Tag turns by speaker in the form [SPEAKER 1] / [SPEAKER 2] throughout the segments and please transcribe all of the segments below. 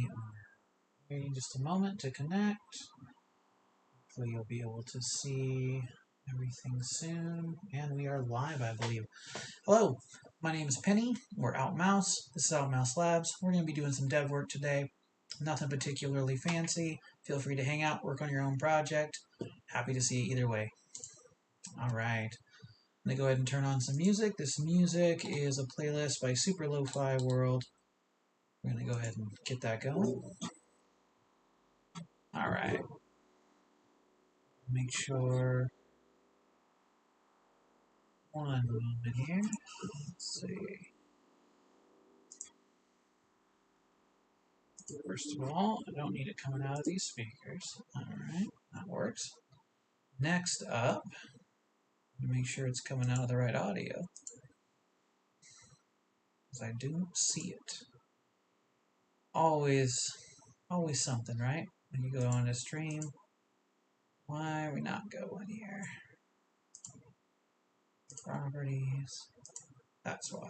[SPEAKER 1] We are waiting just a moment to connect. Hopefully you'll be able to see everything soon. And we are live, I believe. Hello, my name is Penny. We're Outmouse. This is Outmouse Labs. We're going to be doing some dev work today. Nothing particularly fancy. Feel free to hang out, work on your own project. Happy to see you either way. Alright. I'm going to go ahead and turn on some music. This music is a playlist by Super Lo-Fi World. We're going to go ahead and get that going. Alright. Make sure. One moment here. Let's see. First of all, I don't need it coming out of these speakers. Alright, that works. Next up, make sure it's coming out of the right audio. Because I don't see it. Always something, right? When you go on a stream. Why are we not going here? Properties. That's why.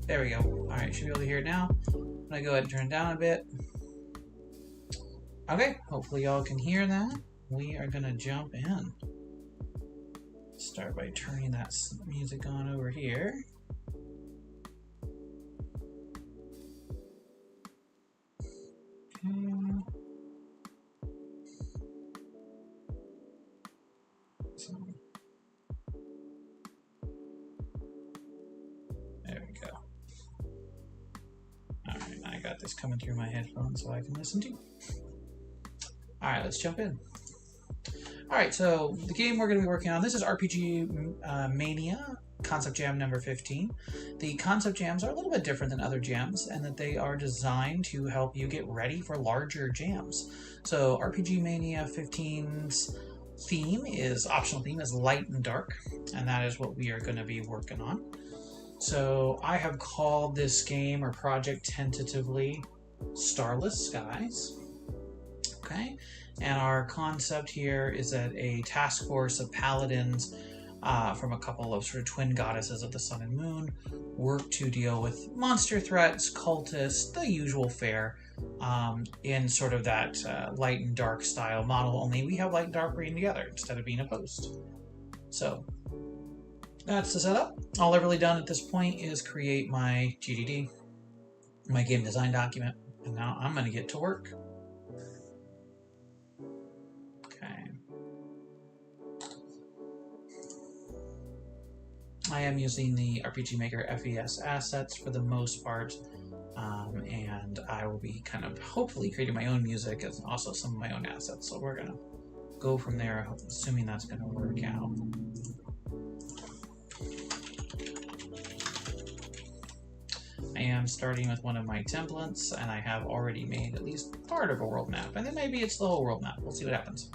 [SPEAKER 1] There we go. Alright, should be able to hear it now. I'm going to go ahead and turn it down a bit. Okay, hopefully y'all can hear that. We are going to jump in. Start by turning that music on over here. Okay. There we go. Alright, I got this coming through my headphones so I can listen to. Alright, let's jump in. Alright, so the game we're going to be working on, this is RPG Mania, Concept Jam number 15. The Concept Jams are a little bit different than other jams in that they are designed to help you get ready for larger jams. So RPG Mania 15's optional theme is light and dark, and that is what we are going to be working on. So I have called this game or project tentatively Starless Skies. Okay, and our concept here is that a task force of paladins from a couple of sort of twin goddesses of the sun and moon work to deal with monster threats, cultists, the usual fare, in sort of that light and dark style model, only we have light and dark working together instead of being opposed. So that's the setup. All I've really done at this point is create my GDD, my game design document, and now I'm going to get to work. I am using the RPG Maker FES assets for the most part, and I will be kind of hopefully creating my own music and also some of my own assets. So we're going to go from there, assuming that's going to work out. I am starting with one of my templates, and I have already made at least part of a world map, and then maybe it's the whole world map. We'll see what happens.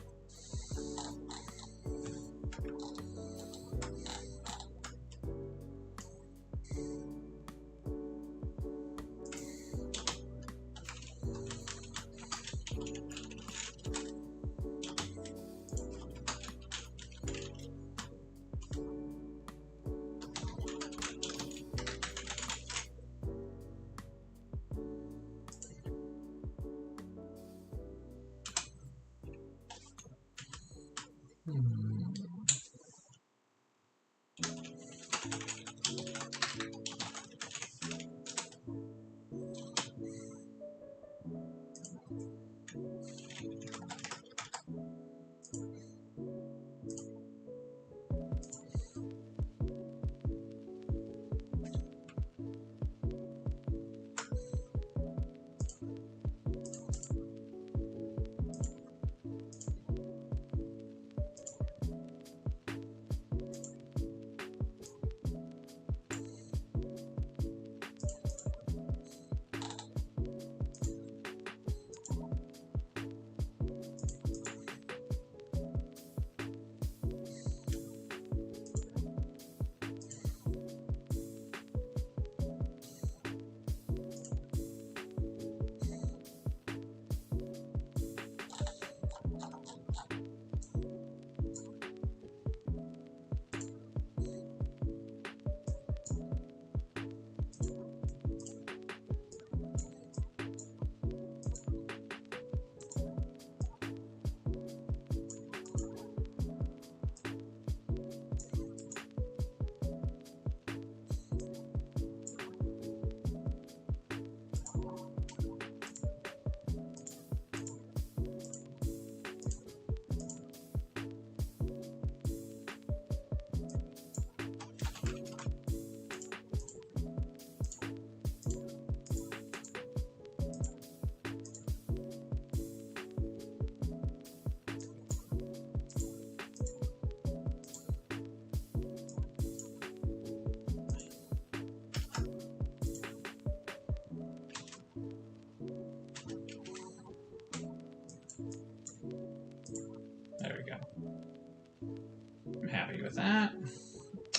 [SPEAKER 1] with that.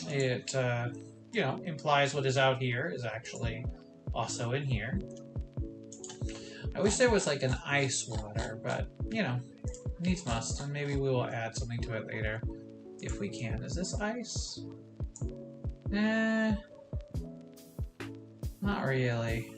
[SPEAKER 1] It, you know, implies what is out here is actually also in here. I wish there was like an ice water, but, you know, needs must, and maybe we will add something to it later if we can. Is this ice? Not really.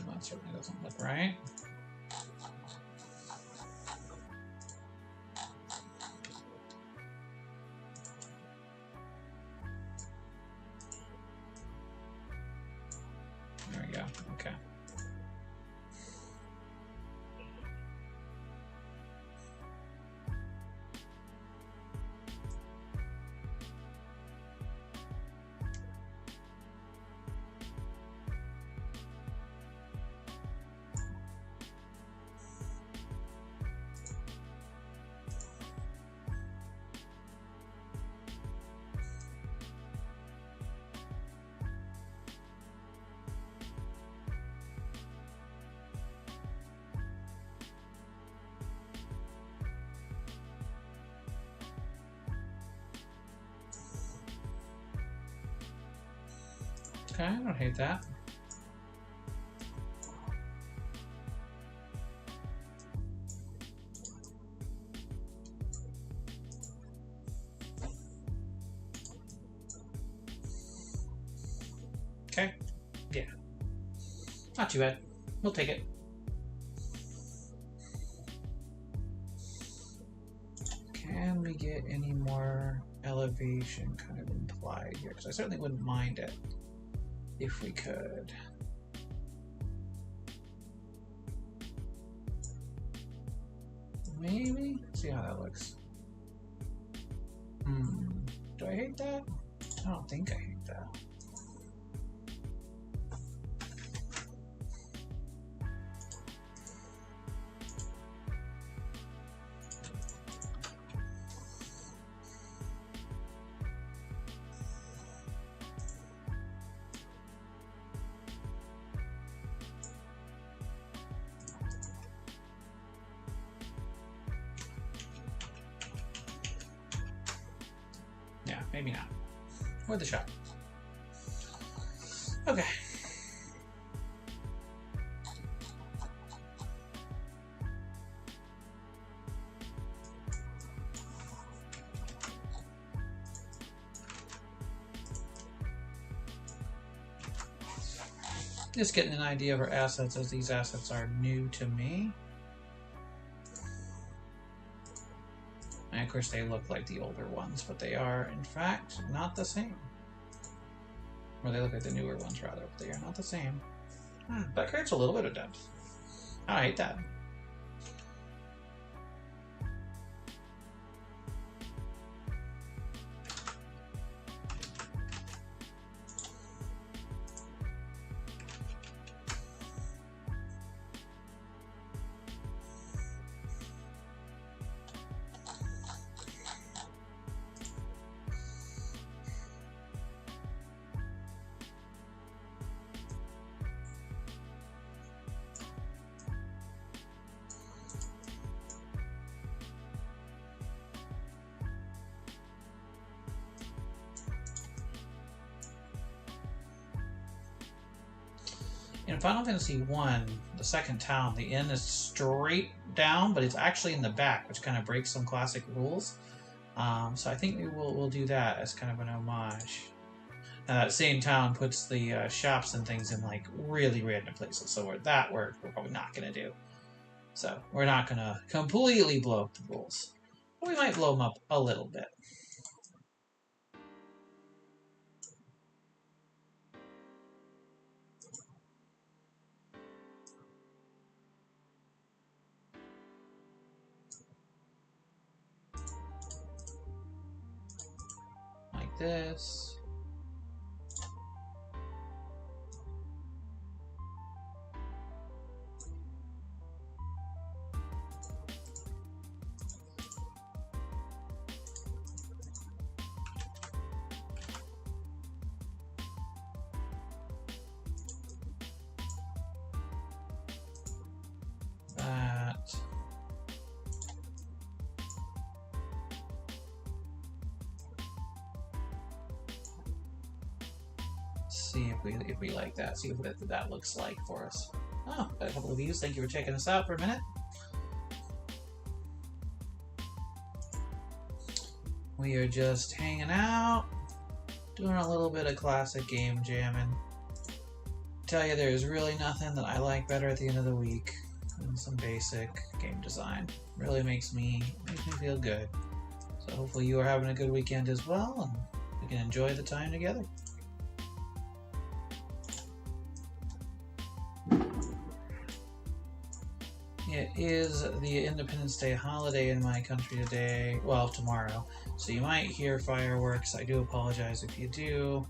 [SPEAKER 1] That certainly doesn't look right. There we go. Okay. Okay, I don't hate that. Okay, yeah. Not too bad. We'll take it. Can we get any more elevation kind of implied here? Because I certainly wouldn't mind it if we could. Maybe? See how that looks. Do I hate that? I don't think I hate that. Yeah, maybe not. Worth a shot. Okay. Just getting an idea of our assets, as these assets are new to me. And of course they look like the older ones, but they are in fact not the same. Or they look like the newer ones rather, but they are not the same. That creates a little bit of depth. I hate that. in Final Fantasy 1, the second town, the inn is straight down, but it's actually in the back, which kind of breaks some classic rules. So I think we'll do that as kind of an homage. Now that same town puts the shops and things in like really random places, so we're probably not going to do. So we're not going to completely blow up the rules. But we might blow them up a little bit. Like this. See if we like that. See what that looks like for us. Oh, got a couple of views. Thank you for checking us out for a minute. We are just hanging out, doing a little bit of classic game jamming. Tell you, there's really nothing that I like better at the end of the week than some basic game design. Really makes me feel good. So hopefully you are having a good weekend as well, and we can enjoy the time together. It is the Independence Day holiday in my country today, well, tomorrow, so you might hear fireworks. I do apologize if you do.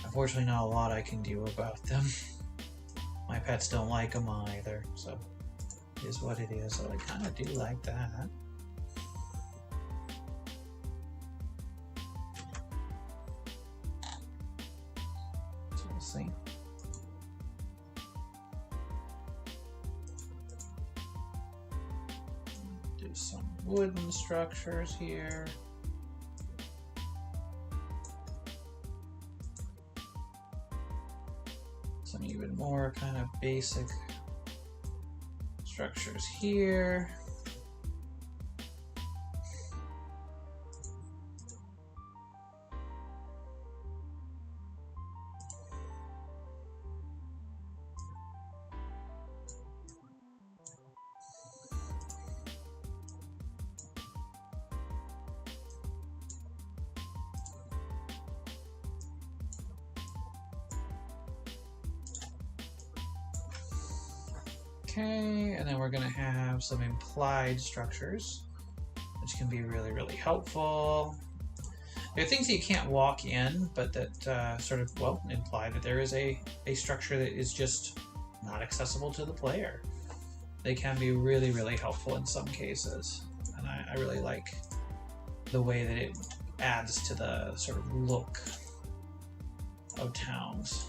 [SPEAKER 1] Unfortunately, not a lot I can do about them. My pets don't like them either, so it is what it is, so I kind of do like that. So we'll see. Some wooden structures here. Some even more kind of basic structures here. Okay, and then we're going to have some implied structures, which can be really, really helpful. There are things that you can't walk in, but that sort of, well, imply that there is a structure that is just not accessible to the player. They can be really, really helpful in some cases, and I really like the way that it adds to the sort of look of towns.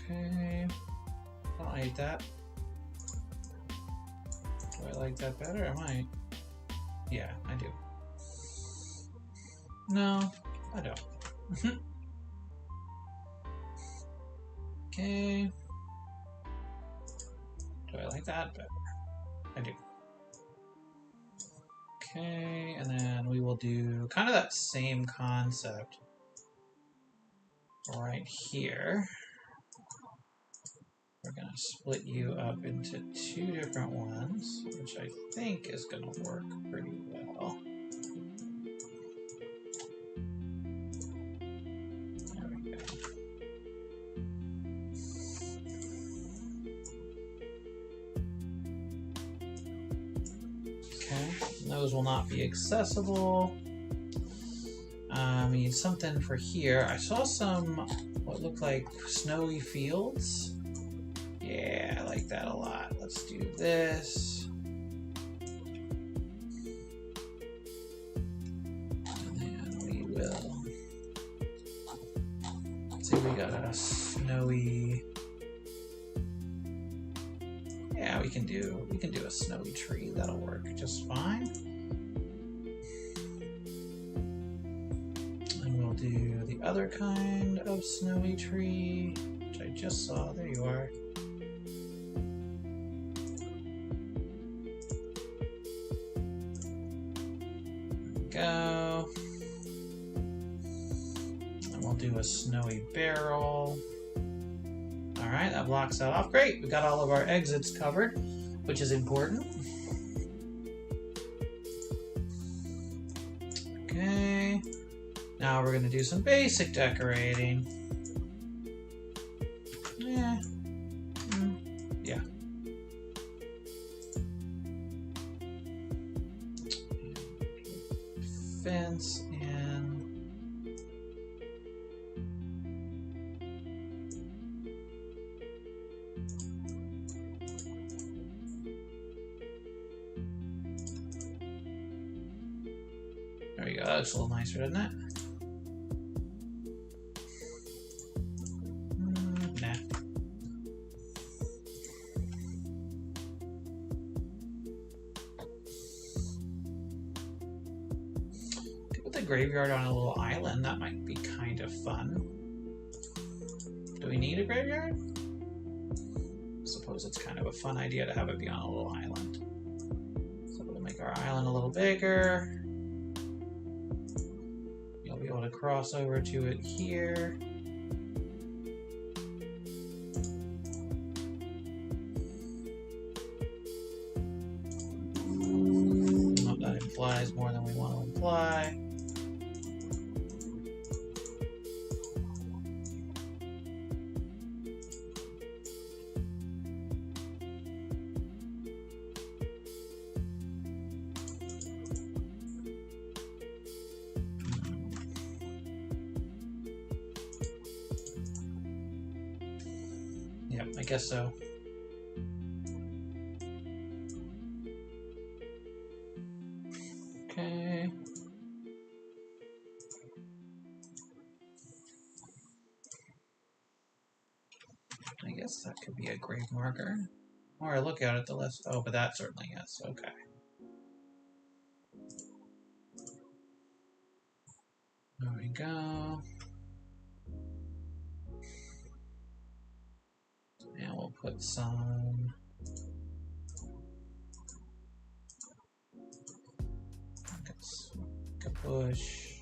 [SPEAKER 1] Okay, I'll eat that. Do I like that better? I might. Yeah, I do. No, I don't. Okay. Do I like that better? I do. Okay, and then we will do kind of that same concept right here. We're going to split you up into two different ones, which I think is going to work pretty well. There we go. Okay, those will not be accessible. We need something for here. I saw some, what looked like snowy fields. Yeah, I like that a lot. Let's do this. Let's see, we got a snowy. Yeah, we can do a snowy tree. That'll work just fine. And we'll do the other kind of snowy tree, which I just saw. There you are. Go. And we'll do a snowy barrel. Alright, that blocks that off. Great, we got all of our exits covered, which is important. Okay, now we're going to do some basic decorating. Yeah. Yeah. Fence and there we go. That looks a little nicer, doesn't it? Nah. Put the graveyard on a little island. That might be kind of fun. Do we need a graveyard? I suppose it's kind of a fun idea to have it be on a little island. So we'll make our island a little bigger. You'll be able to cross over to it here. Oh, that implies more than we want to imply. Yep, I guess so. Okay. I guess that could be a grave marker. The more I look at it, the less... Oh, but that certainly is. Okay. There we go. And we'll put some... like a bush.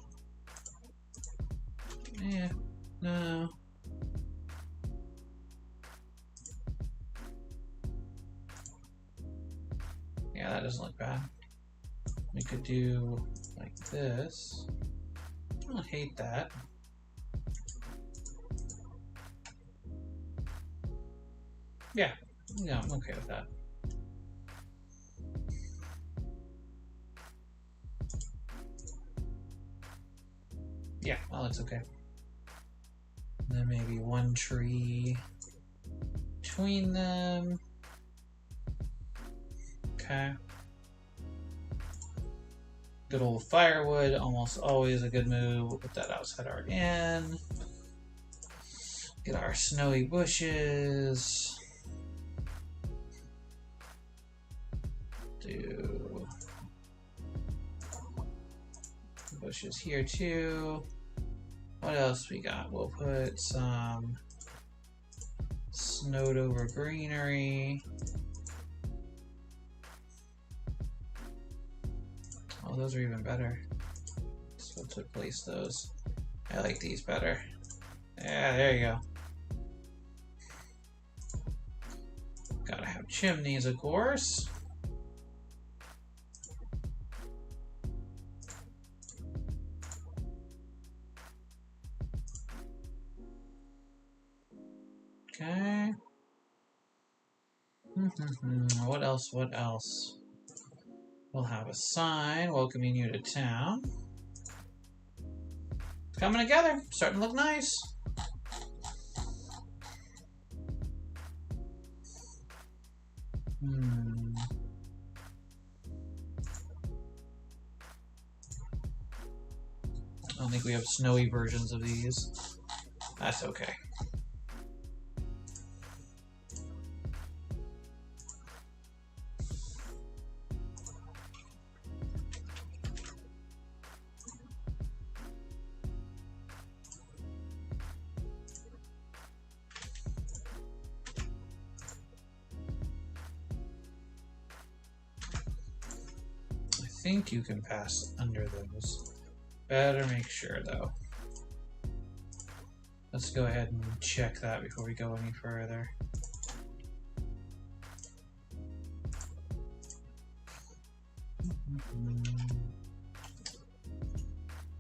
[SPEAKER 1] Yeah, no. Yeah, that doesn't look bad. We could do like this. I don't hate that. Yeah, I'm okay with that. Yeah, well, it's okay. And then maybe one tree between them. Okay. Good old firewood, almost always a good move. We'll put that outside our inn. Get our snowy bushes. Do bushes here too. What else we got? We'll put some snowed over greenery. Oh, those are even better. So to place those. I like these better. Yeah, there you go. Gotta have chimneys, of course. Okay. What else? What else? We'll have a sign welcoming you to town. It's coming together. Starting to look nice. I don't think we have snowy versions of these. That's okay. I think you can pass under those. Better make sure though. Let's go ahead and check that before we go any further.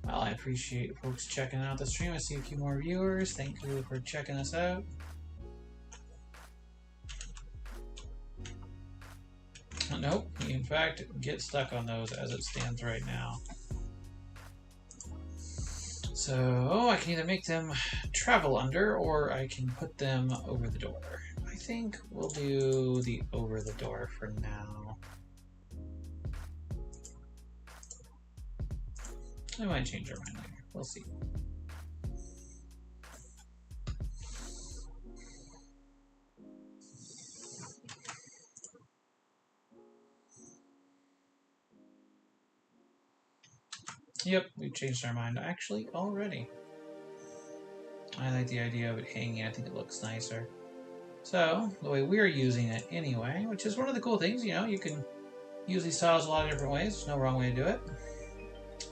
[SPEAKER 1] Well, I appreciate folks checking out the stream. I see a few more viewers. Thank you for checking us out. Nope, we in fact get stuck on those as it stands right now. So I can either make them travel under or I can put them over the door. I think we'll do the over the door for now. I might change our mind later. We'll see. Yep, we've changed our mind actually already. I like the idea of it hanging. I think it looks nicer. So, the way we're using it anyway, which is one of the cool things, you know, you can use these tiles a lot of different ways. There's no wrong way to do it.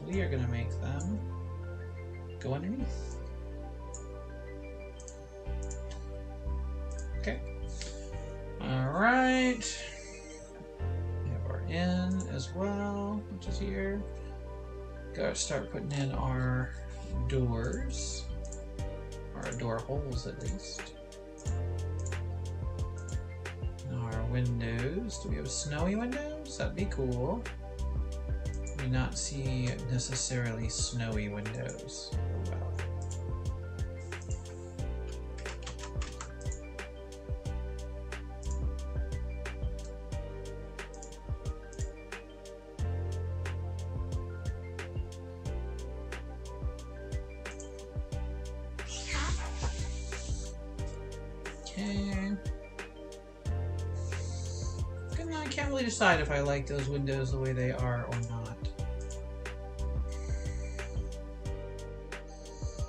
[SPEAKER 1] We are going to make them go underneath. Okay. Alright. We have our in as well, which is here. Gotta start putting in our doors. Or our door holes at least. Our windows. Do we have snowy windows? That'd be cool. Do not see necessarily snowy windows. Oh well. Okay. I can't really decide if I like those windows the way they are or not.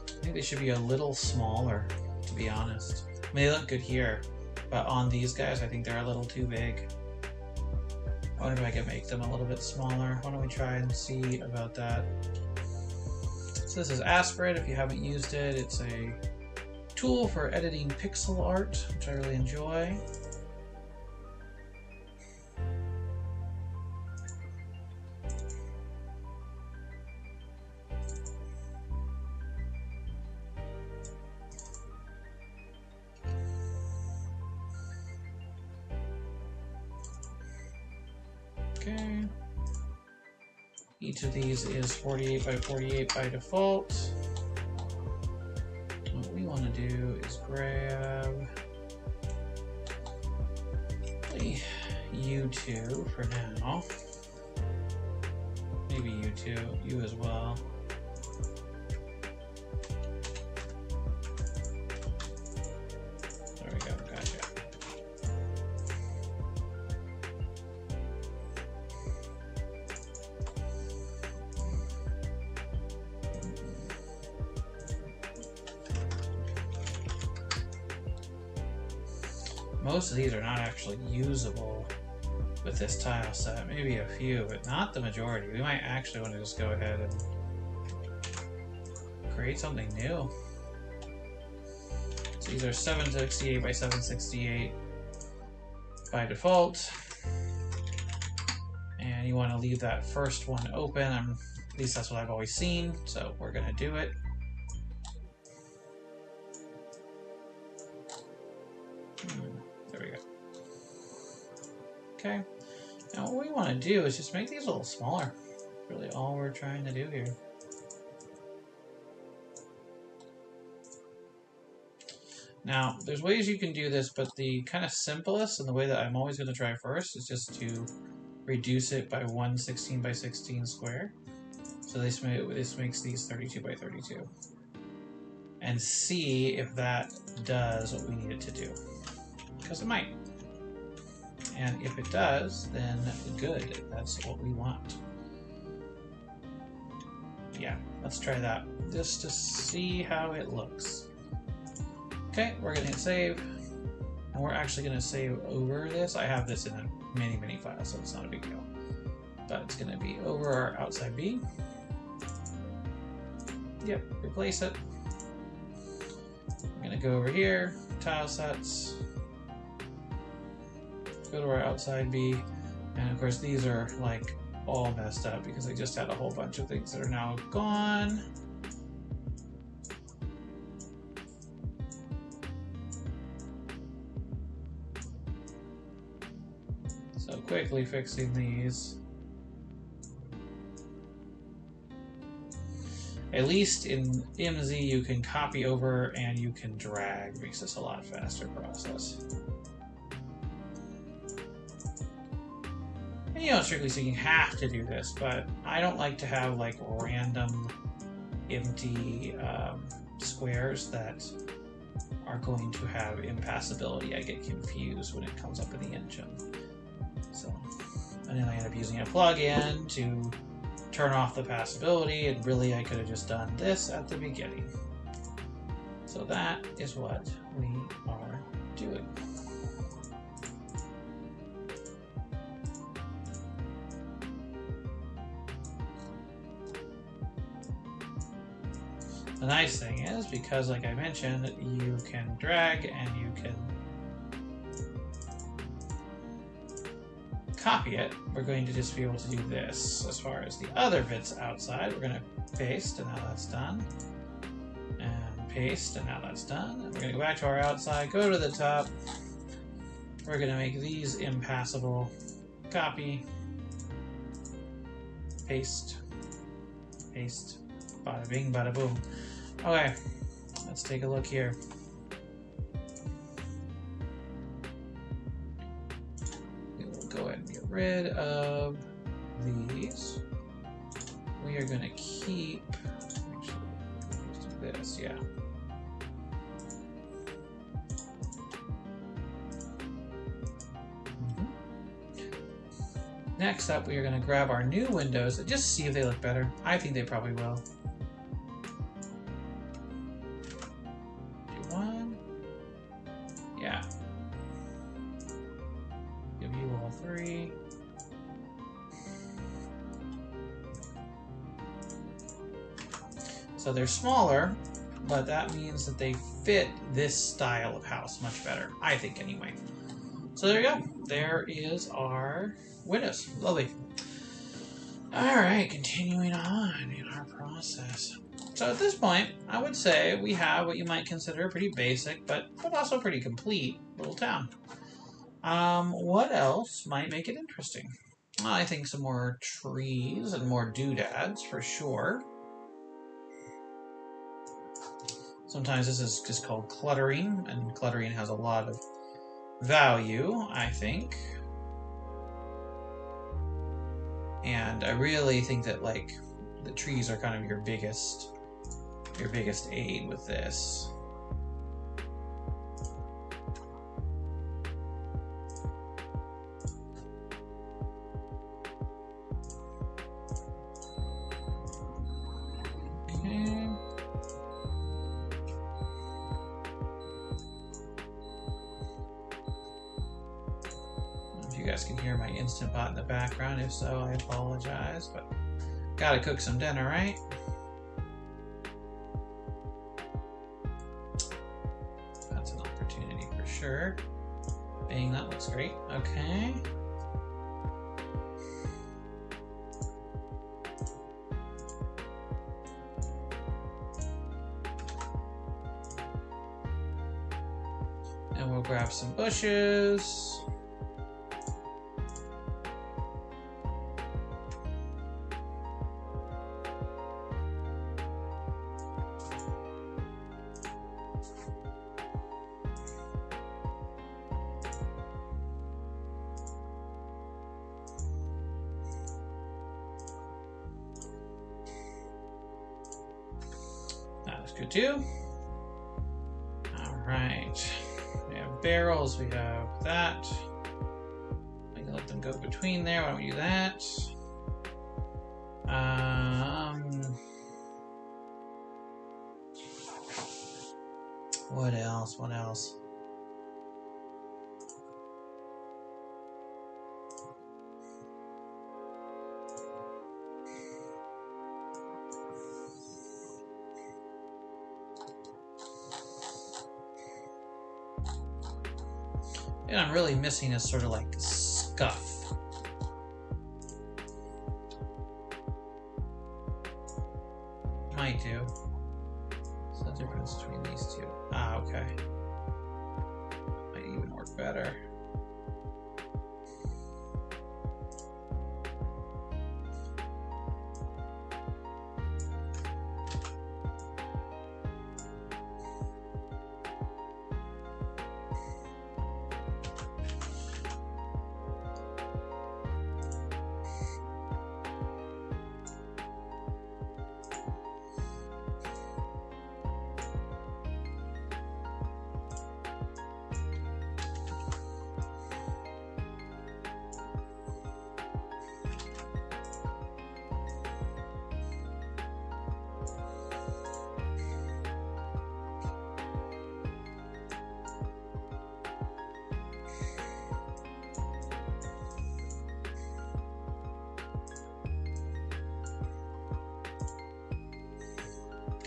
[SPEAKER 1] I think they should be a little smaller, to be honest. I mean, they look good here, but on these guys, I think they're a little too big. I wonder if I can make them a little bit smaller. Why don't we try and see about that? So this is Aspirate. If you haven't used it, it's a tool for editing pixel art, which I really enjoy. Okay. Each of these is 48 by 48 by default. What we want to do is grab U2 for now. Maybe U2, you as well. There we go, gotcha. Most of these are not actually usable with this tile set. Maybe a few, but not the majority. We might actually want to just go ahead and create something new. So these are 768 by 768 by default. And you want to leave that first one open. At least that's what I've always seen, so we're going to do it. There we go. Okay. Now what we want to do is just make these a little smaller. Really all we're trying to do here. Now, there's ways you can do this, but the kind of simplest and the way that I'm always going to try first is just to reduce it by 1 16 by 16 square. So this makes these 32 by 32. And and see if that does what we need it to do. Because it might. And if it does, then good. That's what we want. Yeah, let's try that just to see how it looks. Okay, we're going to hit save. And we're actually going to save over this. I have this in a mini file, so it's not a big deal. But it's going to be over our outside B. Yep, replace it. We're going to go over here, tile sets, go to our outside B, and of course these are like all messed up because I just had a whole bunch of things that are now gone. So quickly fixing these. At least in MZ you can copy over and you can drag. Makes this a lot faster process. And you don't strictly speaking have to do this, but I don't like to have like random empty squares that are going to have impassability. I get confused when it comes up in the engine. So, and then I end up using a plugin to turn off the passability, and really I could have just done this at the beginning. So that is what we are doing. The nice thing is, because like I mentioned, you can drag and you can copy it, we're going to just be able to do this. As far as the other bits outside, we're going to paste, and now that's done. And paste, and now that's done. And we're going to go back to our outside, go to the top. We're going to make these impassable. Copy. Paste. Paste. Bada bing, bada boom. Okay, let's take a look here. Go ahead and get rid of these. We are going to keep, actually, let's do this, yeah. Next up, we are going to grab our new windows and just see if they look better. I think they probably will. Do one. Yeah. Give you all three. So they're smaller, but that means that they fit this style of house much better, I think anyway. So there you go. There is our windows. Lovely. Alright, continuing on in our process. So at this point, I would say we have what you might consider a pretty basic, but also pretty complete little town. What else might make it interesting? Well, I think some more trees and more doodads for sure. Sometimes this is just called cluttering, and cluttering has a lot of value, I think. And I really think that like the trees are kind of your biggest aid with this. Okay. You guys can hear my Instant Pot in the background. If so, I apologize, but gotta cook some dinner, right? That's an opportunity for sure. Bang, that looks great. Okay. And we'll grab some bushes. That was good too. Alright. We have barrels, we have that. I can let them go between there. Why don't we do that? What else? What else? And I'm really missing is sort of like scuff. Might do. What's the difference between these two? Ah, okay. Might even work better.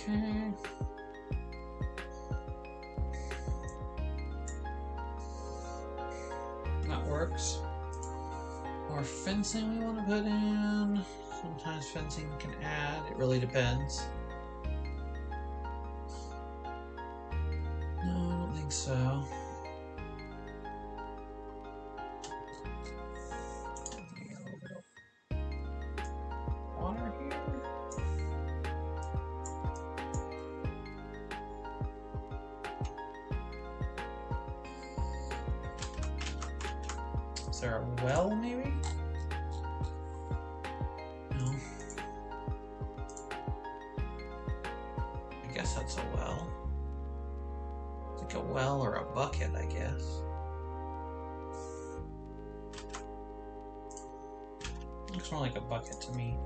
[SPEAKER 1] Okay. That works. More fencing we want to put in. Sometimes fencing can add. It really depends. No, I don't think so. Water here. Is there a well, maybe? No. I guess that's a well. It's like a well or a bucket, I guess. Looks more like a bucket to me.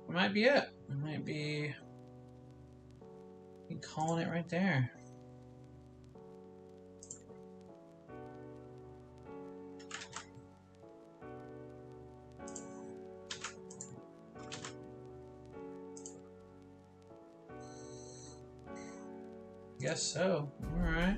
[SPEAKER 1] It might be it. It might be calling it right there. Guess so. All right.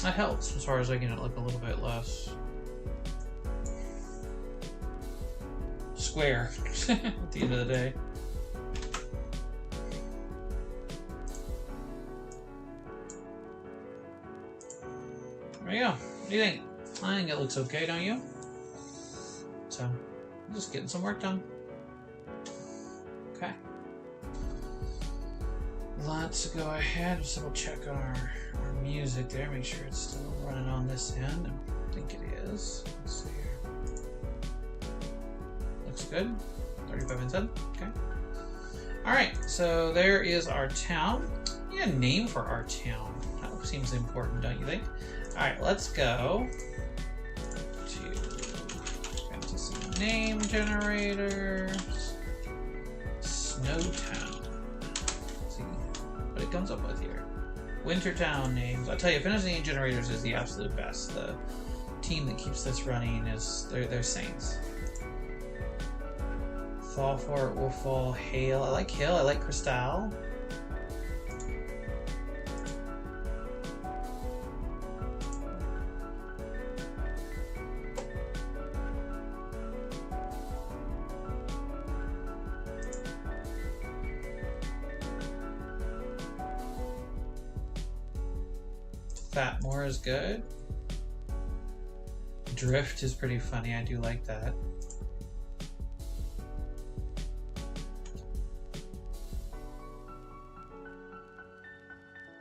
[SPEAKER 1] That helps as far as making it look a little bit less square at the end of the day. There you go. What do you think? I think it looks okay, don't you? So, I'm just getting some work done. Okay. Let's go ahead and just double check our music there, make sure it's still running on this end. I think it is. Let's see here. Looks good. 35 minutes in. Okay. Alright, so there is our town. We need a name for our town. That seems important, don't you think? Alright, let's go to fantasy name generators. Snowtown. Let's see what it comes up with here. Wintertown names. I'll tell you, fantasy name generators is the absolute best. The team that keeps this running is they're saints. Fall for it will fall. Hail. I like hail. I like crystal. Fatmore is good. Drift is pretty funny. I do like that.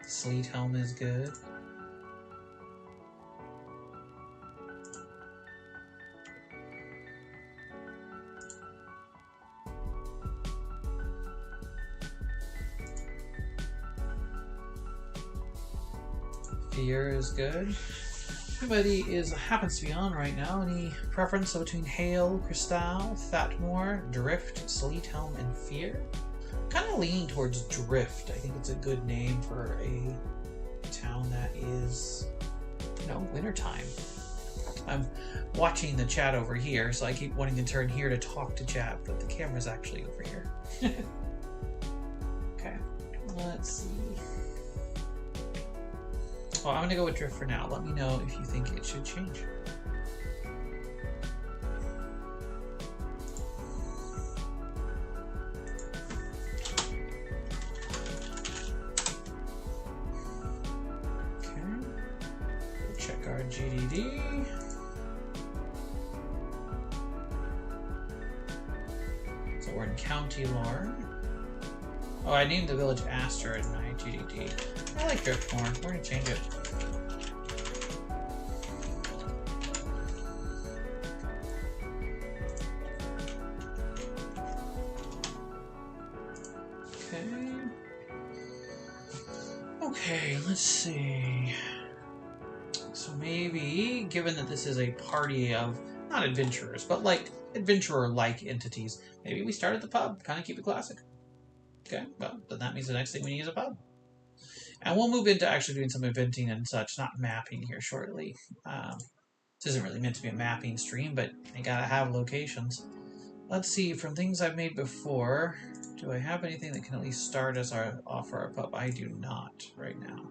[SPEAKER 1] Sleet Helm is good. Fear is good. Everybody happens to be on right now. Any preference between Hail, Crystal, Fatmore, Drift, Sleet Helm, and Fear? Kind of leaning towards Drift. I think it's a good name for a town that is, you know, wintertime. I'm watching the chat over here, so I keep wanting to turn here to talk to chat, but the camera's actually over here. Okay, let's see. Well, I'm going to go with Drift for now. Let me know if you think it should change. Check our GDD. So we're in County Lore. Oh, I named the village Aster in my GDD. I like Drift more. We're gonna change it. Okay, let's see. So maybe, given that this is a party of, not adventurers, but like adventurer-like entities, maybe we start at the pub, kind of keep it classic. Okay, well, then that means the next thing we need is a pub. And we'll move into actually doing some eventing and such, not mapping here shortly. This isn't really meant to be a mapping stream, but you gotta have locations. Let's see, from things I've made before, do I have anything that can at least start as our offer our pub? I do not right now.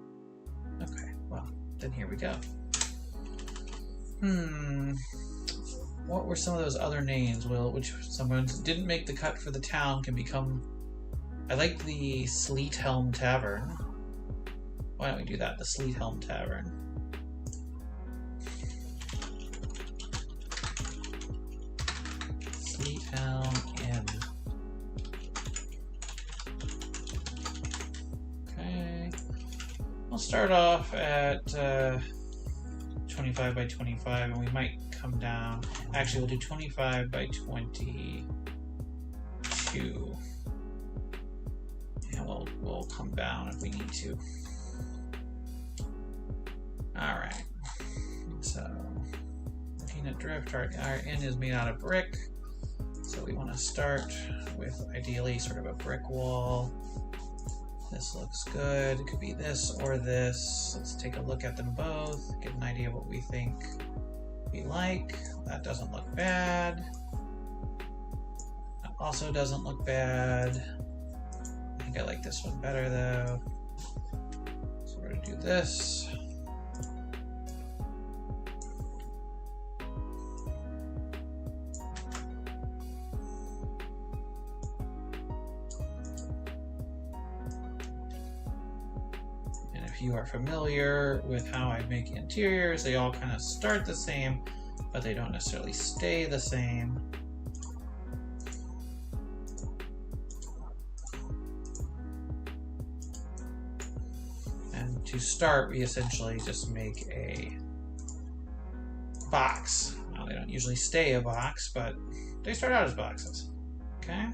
[SPEAKER 1] Okay, well, then here we go. What were some of those other names, Will, which someone didn't make the cut for the town can become... I like the Sleet Helm Tavern. Why don't we do that? The Sleet Helm Tavern. Sleet Helm Inn. Okay. We'll start off at 25 by 25, and we might come down. Actually, we'll do 25 by 22. And we'll come down if we need to. Alright. So, looking at Drift, our inn is made out of brick. So we want to start with ideally sort of a brick wall. This looks good. It could be this or this. Let's take a look at them both, get an idea of what we think we like. That doesn't look bad. That also doesn't look bad. I think I like this one better though. So we're going to do this. If you are familiar with how I make interiors, they all kind of start the same, but they don't necessarily stay the same. And to start, we essentially just make a box. Now, they don't usually stay a box, but they start out as boxes. Okay?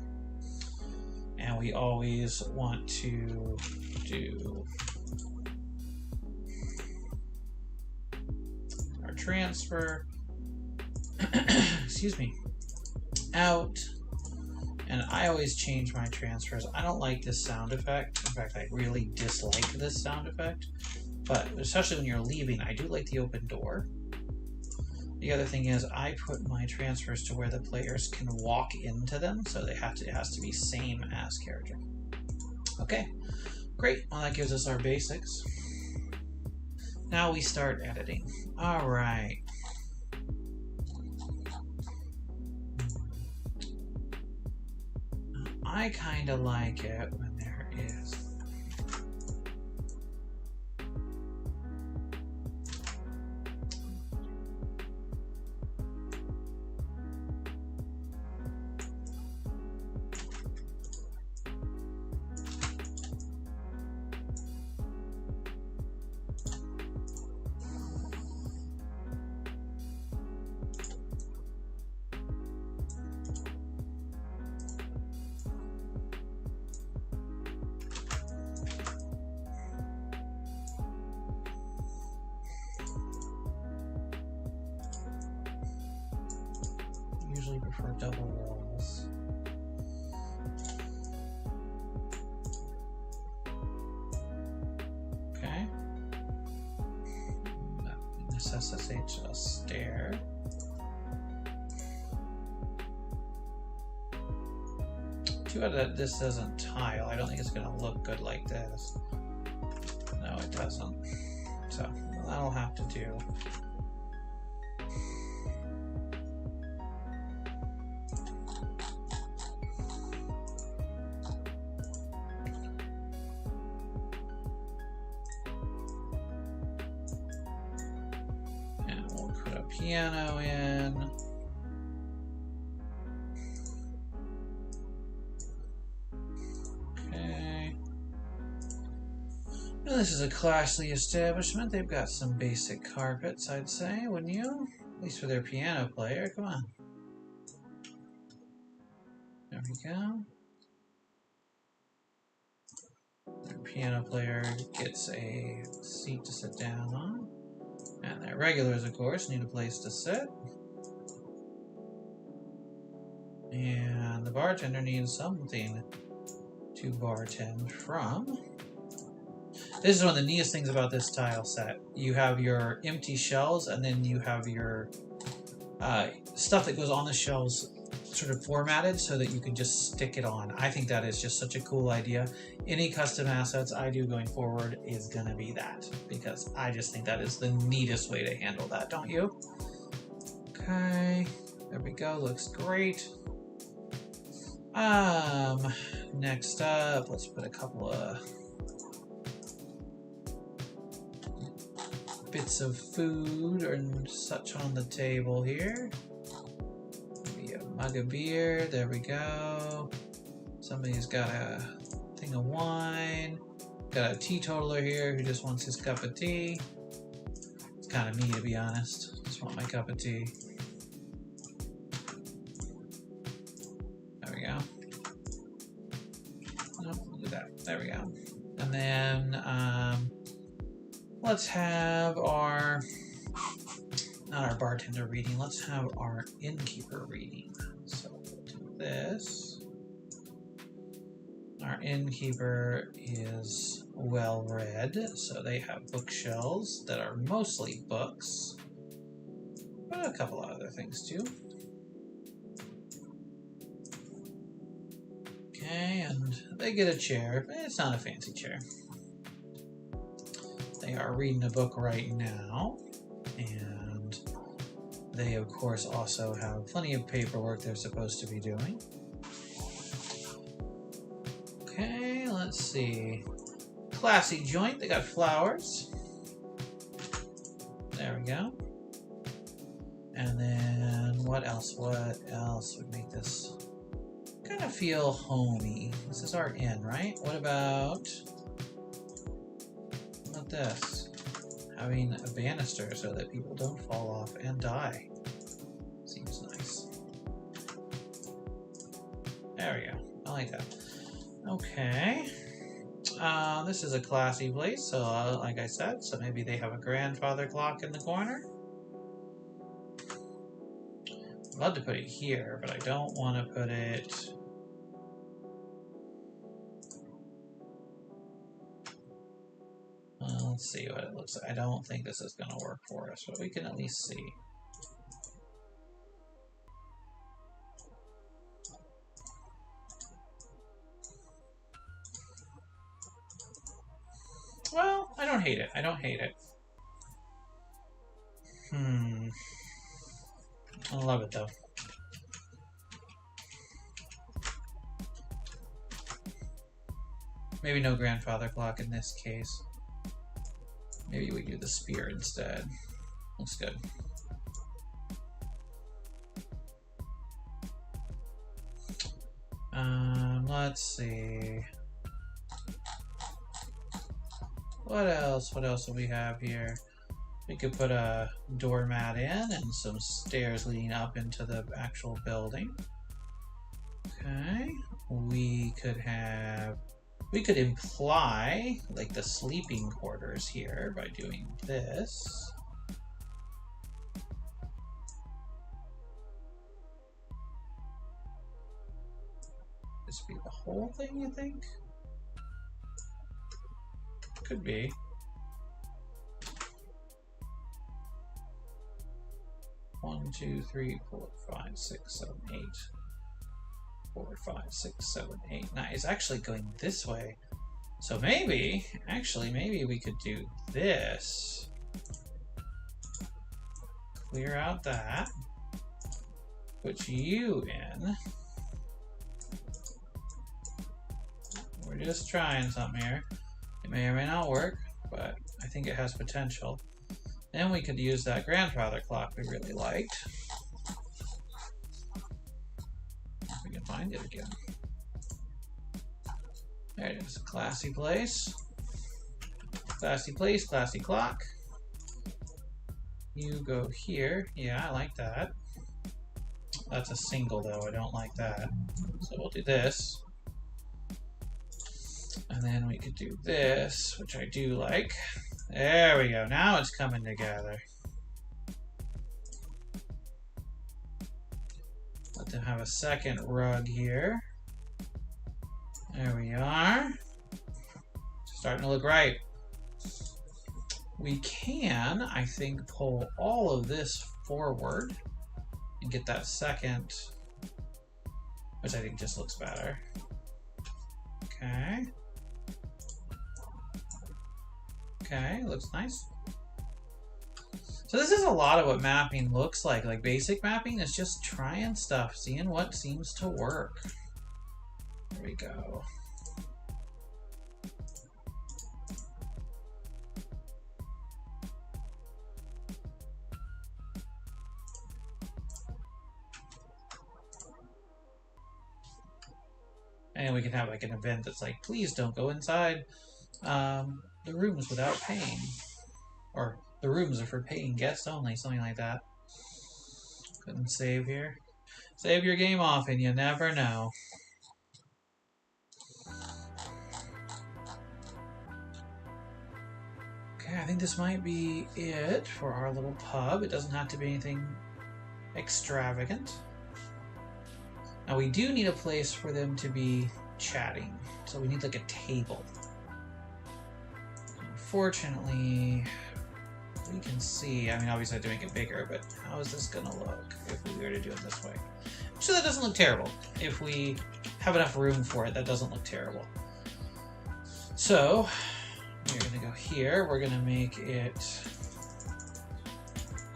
[SPEAKER 1] And we always want to do transfer, excuse me, out, and I always change my transfers. I don't like this sound effect. In fact, I really dislike this sound effect, but especially when you're leaving, I do like the open door. The other thing is I put my transfers to where the players can walk into them, so it has to be same as character. Okay, great. Well, that gives us our basics. Now we start editing. All right. I kind of like it when there is usually prefer double walls. Okay. That necessitates a stair. Too bad that this doesn't tile. I don't think it's going to look good like this. No, it doesn't. So that'll have to do. And we'll put a piano in. This is a classy establishment. They've got some basic carpets, I'd say, wouldn't you? At least for their piano player. Come on. There we go. Their piano player gets a seat to sit down on. And their regulars, of course, need a place to sit. And the bartender needs something to bartend from. This is one of the neatest things about this tile set. You have your empty shells, and then you have your stuff that goes on the shells sort of formatted so that you can just stick it on. I think that is just such a cool idea. Any custom assets I do going forward is going to be that, because I just think that is the neatest way to handle that, don't you? Okay, there we go. Looks great. Next up, let's put a couple of bits of food or such on the table here. Maybe a mug of beer. There we go. Somebody's got a thing of wine. Got a teetotaler here who just wants his cup of tea. It's kind of me, to be honest. Just want my cup of tea. There we go. Nope, we'll do that. There we go. And then let's have our, not our bartender reading, let's have our innkeeper reading. So we'll do this. Our innkeeper is well read, so they have bookshelves that are mostly books, but a couple of other things too. Okay, and they get a chair, but it's not a fancy chair. They are reading a book right now, and they of course also have plenty of paperwork they're supposed to be doing. Okay, let's see. Classy joint, they got flowers. There we go. And then what else would make this kind of feel homey? This is our inn, right? What about this? Having a banister so that people don't fall off and die. Seems nice. There we go. I like that. Okay. This is a classy place, so like I said, so maybe they have a grandfather clock in the corner. I'd love to put it here, but I don't want to put it... let's see what it looks like. I don't think this is going to work for us, but we can at least see. don't hate it. I don't hate it. I love it though. Maybe no grandfather clock in this case. Maybe we do the spear instead. Looks good. Let's see. What else? What else do we have here? We could put a doormat in and some stairs leading up into the actual building. Okay. We could imply like the sleeping quarters here by doing this. This be the whole thing, you think? Could be. One, two, three, 4, 5, 6, 7, 8. 4, 5, 6, 7, 8, 9. It's actually going this way. So maybe, actually, maybe we could do this. Clear out that. Put you in. We're just trying something here. It may or may not work, but I think it has potential. Then we could use that grandfather clock we really liked. If we can find it again. There it is. Classy place. Classy place, classy clock. You go here. Yeah, I like that. That's a single though, I don't like that. So we'll do this. And then we could do this, which I do like. There we go. Now it's coming together. Let them have a second rug here. There we are. Starting to look right. We can, I think, pull all of this forward and get that second, which I think just looks better. Okay. Okay, looks nice. So this is a lot of what mapping looks like. Like basic mapping is just trying stuff, seeing what seems to work. There we go. And we can have like an event that's like, please don't go inside the rooms without paying. Or the rooms are for paying guests only, something like that. Couldn't save here. Save your game off and you never know. Okay, I think this might be it for our little pub. It doesn't have to be anything extravagant. Now we do need a place for them to be chatting. So we need like a table. Unfortunately, we can see, I mean obviously I have to make it bigger, but how is this gonna look if we were to do it this way? Actually that doesn't look terrible. If we have enough room for it, that doesn't look terrible. So, we're gonna go here, we're gonna make it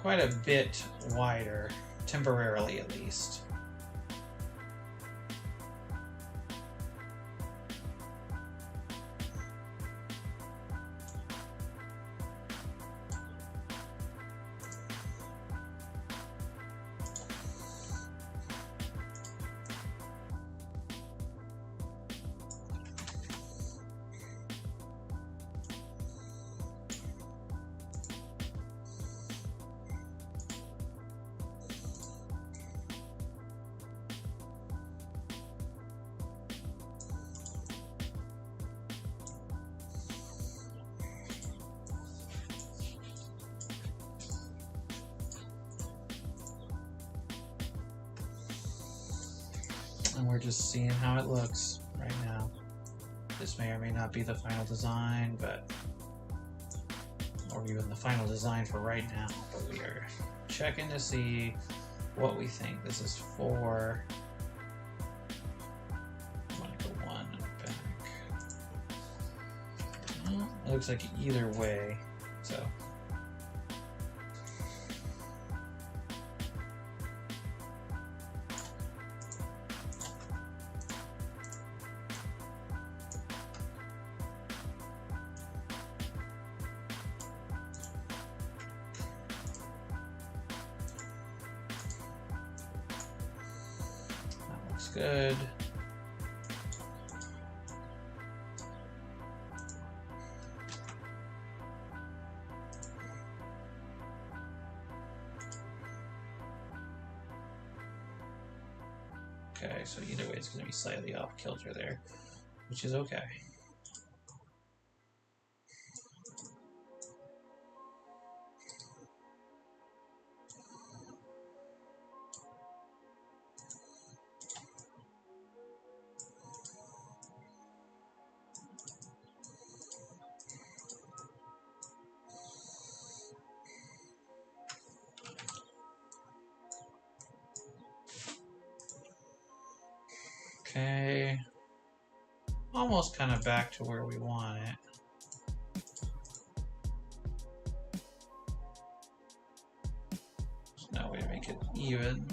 [SPEAKER 1] quite a bit wider, temporarily at least. And we're just seeing how it looks right now. This may or may not be the final design, but or even the final design for right now, but we are checking to see what we think. This is for, I'm gonna go one back. It looks like either way, so. That looks good. Okay, so either way it's going to be slightly off kilter there, which is okay. Okay, almost kind of back to where we want it. There's no way to make it even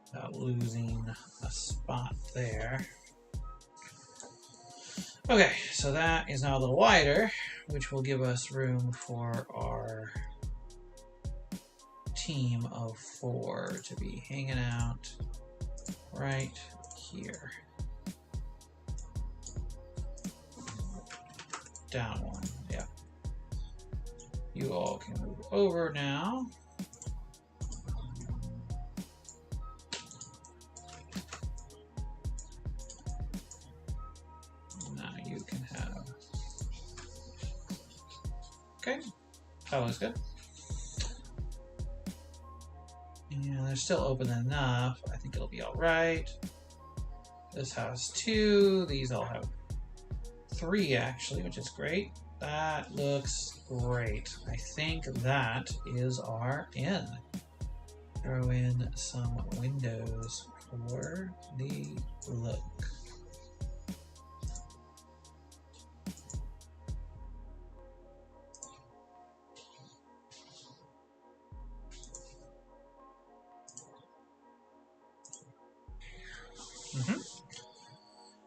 [SPEAKER 1] without losing a spot there. Okay, so that is now a little wider, which will give us room for our team of 4 to be hanging out right here. Down 1, yeah. You all can move over now. Now you can have. Okay, that looks good. And they're still open enough. I think it'll be all right. This has 2. These all have 3 actually, which is great. That looks great. I think that is our inn. Throw in some windows for the look.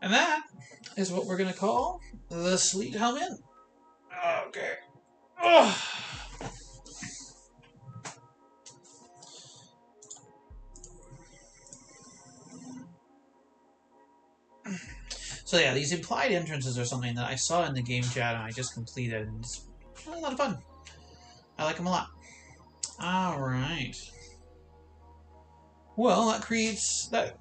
[SPEAKER 1] And that is what we're going to call the Sleet Helm Inn. Okay. Ugh. So yeah, these implied entrances are something that I saw in the game chat and I just completed, and it's a lot of fun. I like them a lot. Alright. Well, that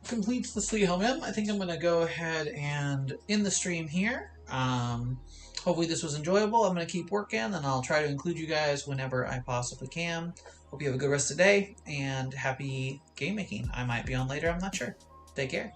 [SPEAKER 1] completes the Sleet Helm Inn. I think I'm going to go ahead and end the stream here. Hopefully this was enjoyable. I'm going to keep working, and I'll try to include you guys whenever I possibly can. Hope you have a good rest of the day, and happy game making. I might be on later, I'm not sure. Take care.